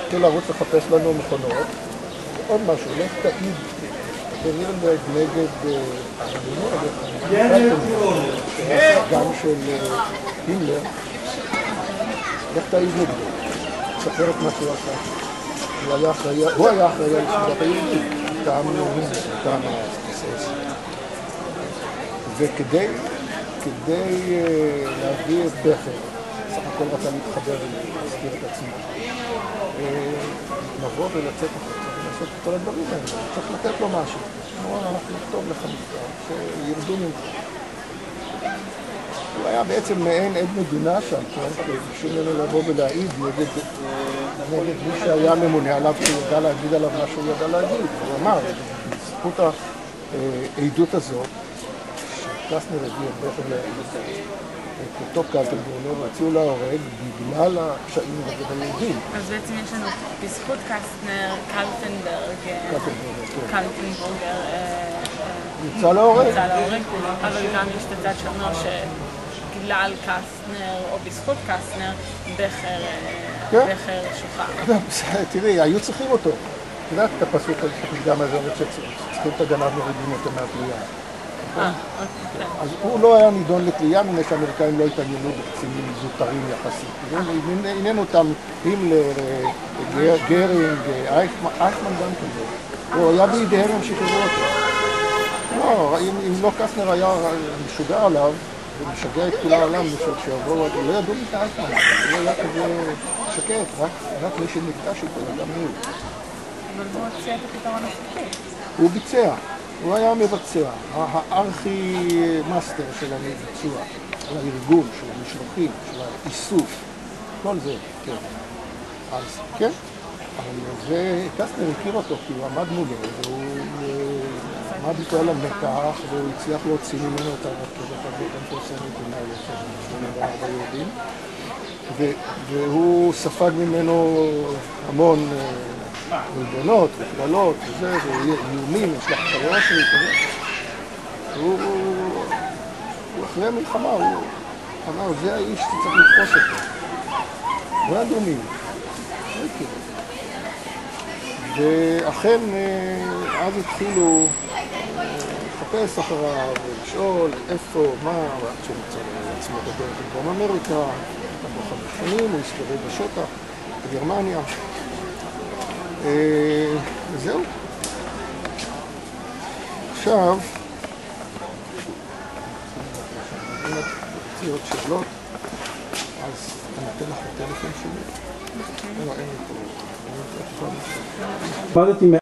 התחיל לרוץ לחפש לנו מכונות. עוד משהו, לך תעיד בנירנברג נגד גם של הימלר. לך תעיד נגדו, ספר את מה שהוא עשה. הוא היה אחראי על סביבת היהודים, מטעם ה-SS. וכדי להביא את בכר, סך הכל רצה להתחבר ולהזכיר את עצמו. לבוא ולצאת לעשות את כל הדברים האלה, צריך לתת לו משהו. אמרו, אנחנו נכתוב לך מכתב, שירדו ממך. הוא היה בעצם מעין עד מדינה שם, ביקשו ממנו לבוא ולהעיד נגד מי שהיה ממונה עליו, שהוא ידע להגיד עליו מה שהוא ידע להגיד. הוא אמר, בזכות העדות הזאת, שקלסנר הביא את בכר את אותו קלטנבורגר, הציעו להורג בגלל הקשיים נגד היהודים. אז בעצם יש לנו בזכות קלסנר, קלטנבורגר נמצא להורג. אבל גם יש את הצד שאומר שבגלל קלסנר או בזכות קלסנר בכר שוחרר. תראי, היו צריכים אותו. את יודעת את הפסוק גם הזה, שצריכים את הגנב מורידים אותו מהתלייה. אז הוא לא היה נידון לתלייה, מפני שהאמריקאים לא התעניינו בקצינים זוטרים יחסית. עניינו אותם הימלר, גרינג, אייכמן גם כזה. הוא היה בידיהם, הם שחררו אותו. לא, אם לא קלסנר היה משוגע עליו, ומשגע את כל העולם, שיבואו, לא ידעו מי את אייכמן. הוא היה כזה שקט, רק מי שנקדש איתו, גם הוא. אבל הוא הציע את הפתרון הסופי. הוא ביצע. הוא היה מבצע, הארכי מאסטר של הביצוע, של הארגון, של המשלוחים, של האיסוף, כל זה, כן. אז כן, וקלסנר הכיר אותו כי הוא עמד מולו, והוא עמד איתו על המתח, והוא הצליח להוציא ממנו את הרכבת הזאת המפורסמת עם ה-84 יהודים, והוא ספג ממנו המון מלבונות וקללות וזה, ואיומים, יש לך חיישרי, הוא אחרי המלחמה, הוא אמר, זה האיש שצריך לתפוס אותו. הוא היה דומי, לא הכיר. ואכן, אז התחילו לחפש אחריו, ולשאול איפה, מה, עד שמצא לעצמו את הדרך בדרום אמריקה, עברו 5 שנים, הוא הסתובב בשטח, בגרמניה. וזהו. עכשיו, אם את תרצי עוד שאלות, אז אני אתן לך את הטלפון שלי. לא, אין לי פה.